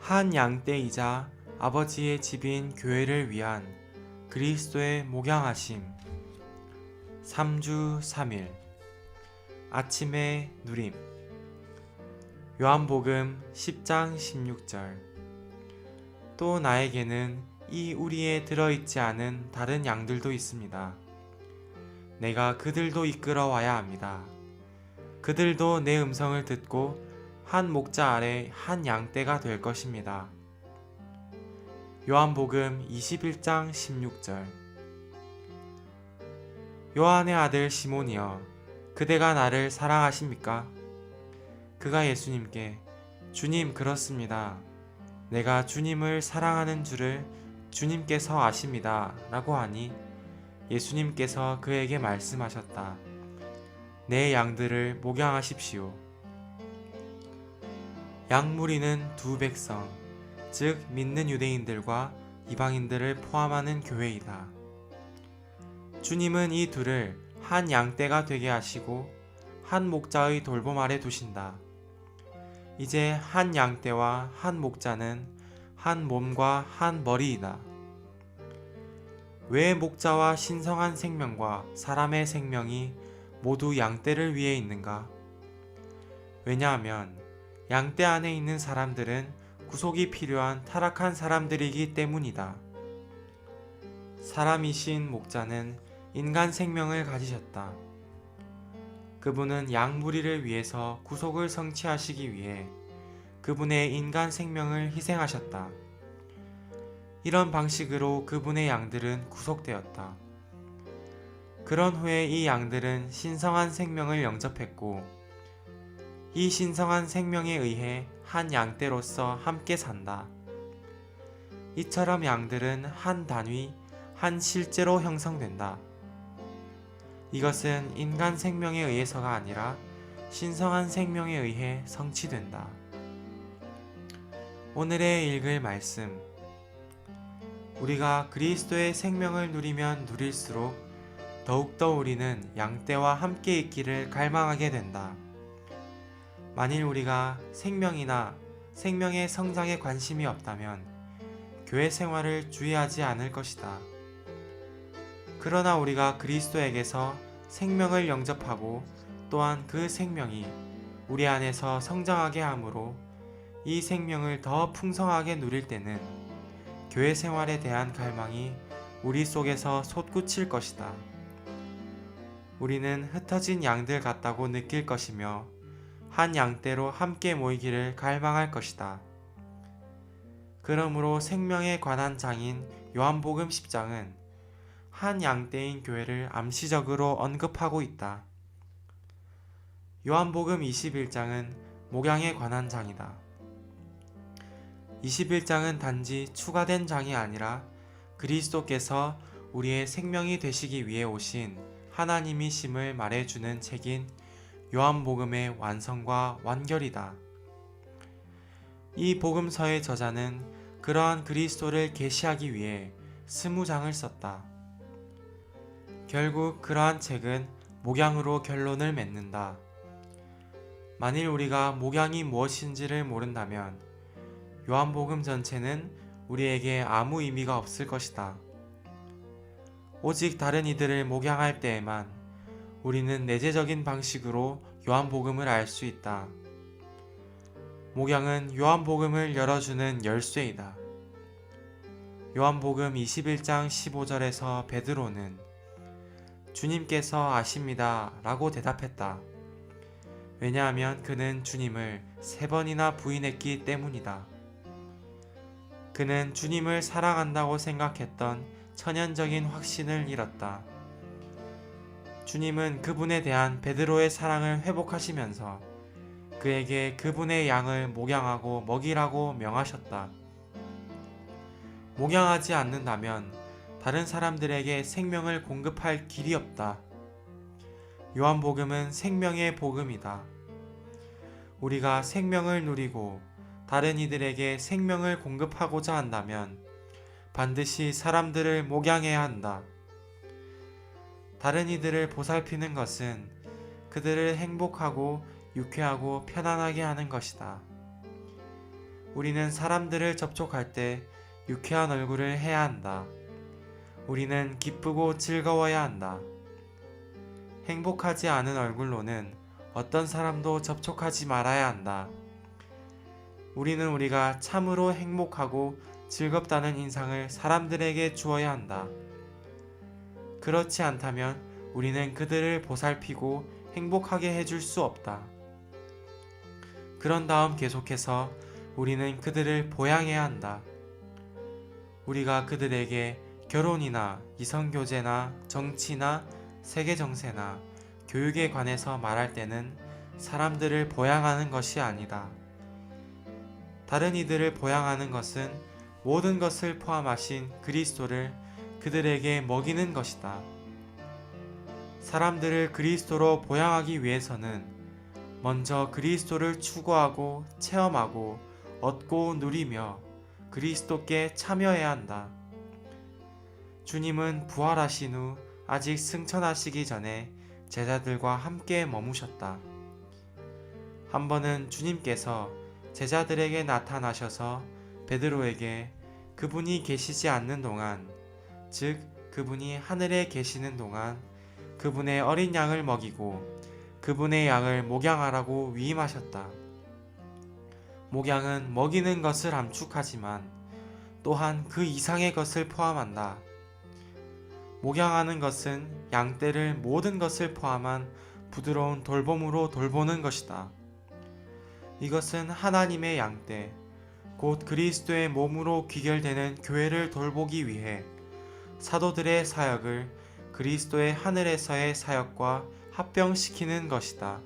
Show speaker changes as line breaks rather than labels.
한 양떼이자 아버지의 집인 교회를 위한 그리스도의 목양하심. 3주 3일 아침의 누림. 요한복음 10장 16절. 또 나에게는 이 우리에 들어있지 않은 다른 양들도 있습니다. 내가 그들도 이끌어 와야 합니다. 그들도 내 음성을 듣고 한 목자 아래 한 양떼가 될 것입니다. 요한복음 21장 16절. 요한의 아들 시몬이여, 그대가 나를 사랑하십니까? 그가 예수님께, 주님, 그렇습니다. 내가 주님을 사랑하는 줄을 주님께서 아십니다. 라고 하니 예수님께서 그에게 말씀하셨다. 내 양들을 목양하십시오. 양무리는 두 백성, 즉 믿는 유대인들과 이방인들을 포함하는 교회이다. 주님은 이 둘을 한 양떼가 되게 하시고 한 목자의 돌봄 아래 두신다. 이제 한 양떼와 한 목자는 한 몸과 한 머리이다. 왜 목자와 신성한 생명과 사람의 생명이 모두 양떼를 위해 있는가? 왜냐하면 양떼 안에 있는 사람들은 구속이 필요한 타락한 사람들이기 때문이다. 사람이신 목자는 인간 생명을 가지셨다. 그분은 양 무리를 위해서 구속을 성취하시기 위해 그분의 인간 생명을 희생하셨다. 이런 방식으로 그분의 양들은 구속되었다. 그런 후에 이 양들은 신성한 생명을 영접했고 이 신성한 생명에 의해 한 양떼로서 함께 산다. 이처럼 양들은 한 단위, 한 실제로 형성된다. 이것은 인간 생명에 의해서가 아니라 신성한 생명에 의해 성취된다. 오늘의 읽을 말씀. 우리가 그리스도의 생명을 누리면 누릴수록 더욱더 우리는 양떼와 함께 있기를 갈망하게 된다. 만일 우리가 생명이나 생명의 성장에 관심이 없다면 교회 생활을 주의하지 않을 것이다. 그러나 우리가 그리스도에게서 생명을 영접하고 또한 그 생명이 우리 안에서 성장하게 하므로 이 생명을 더 풍성하게 누릴 때는 교회 생활에 대한 갈망이 우리 속에서 솟구칠 것이다. 우리는 흩어진 양들 같다고 느낄 것이며 한 양떼로 함께 모이기를 갈망할 것이다. 그러므로 생명에 관한 장인 요한복음 10장은 한 양떼인 교회를 암시적으로 언급하고 있다. 요한복음 21장은 목양에 관한 장이다. 21장은 단지 추가된 장이 아니라 그리스도께서 우리의 생명이 되시기 위해 오신 하나님이심을 말해주는 책인 요한복음의 완성과 완결이다. 이 복음서의 저자는 그러한 그리스도를 계시하기 위해 20장을 썼다. 결국 그러한 책은 목양으로 결론을 맺는다. 만일 우리가 목양이 무엇인지를 모른다면 요한복음 전체는 우리에게 아무 의미가 없을 것이다. 오직 다른 이들을 목양할 때에만 우리는 내재적인 방식으로 요한복음을 알 수 있다. 목양은 요한복음을 열어주는 열쇠이다. 요한복음 21장 15절에서 베드로는 주님께서 아십니다 라고 대답했다. 왜냐하면 그는 주님을 3번이나 부인했기 때문이다. 그는 주님을 사랑한다고 생각했던 천연적인 확신을 잃었다. 주님은 그분에 대한 베드로의 사랑을 회복하시면서 그에게 그분의 양을 목양하고 먹이라고 명하셨다. 목양하지 않는다면 다른 사람들에게 생명을 공급할 길이 없다. 요한복음은 생명의 복음이다. 우리가 생명을 누리고 다른 이들에게 생명을 공급하고자 한다면 반드시 사람들을 목양해야 한다. 다른 이들을 보살피는 것은 그들을 행복하고 유쾌하고 편안하게 하는 것이다. 우리는 사람들을 접촉할 때 유쾌한 얼굴을 해야 한다. 우리는 기쁘고 즐거워야 한다. 행복하지 않은 얼굴로는 어떤 사람도 접촉하지 말아야 한다. 우리는 우리가 참으로 행복하고 즐겁다는 인상을 사람들에게 주어야 한다. 그렇지 않다면 우리는 그들을 보살피고 행복하게 해줄 수 없다. 그런 다음 계속해서 우리는 그들을 보양해야 한다. 우리가 그들에게 결혼이나 이성교제나 정치나 세계정세나 교육에 관해서 말할 때는 사람들을 보양하는 것이 아니다. 다른 이들을 보양하는 것은 모든 것을 포함하신 그리스도를 그들에게 먹이는 것이다. 사람들을 그리스도로 보양하기 위해서는 먼저 그리스도를 추구하고 체험하고 얻고 누리며 그리스도께 참여해야 한다. 주님은 부활하신 후 아직 승천하시기 전에 제자들과 함께 머무셨다. 한 번은 주님께서 제자들에게 나타나셔서 베드로에게 그분이 계시지 않는 동안, 즉 그분이 하늘에 계시는 동안 그분의 어린 양을 먹이고 그분의 양을 목양하라고 위임하셨다. 목양은 먹이는 것을 함축하지만 또한 그 이상의 것을 포함한다. 목양하는 것은 양떼를 모든 것을 포함한 부드러운 돌봄으로 돌보는 것이다. 이것은 하나님의 양떼, 곧 그리스도의 몸으로 귀결되는 교회를 돌보기 위해 사도들의 사역을 그리스도의 하늘에서의 사역과 합병시키는 것이다.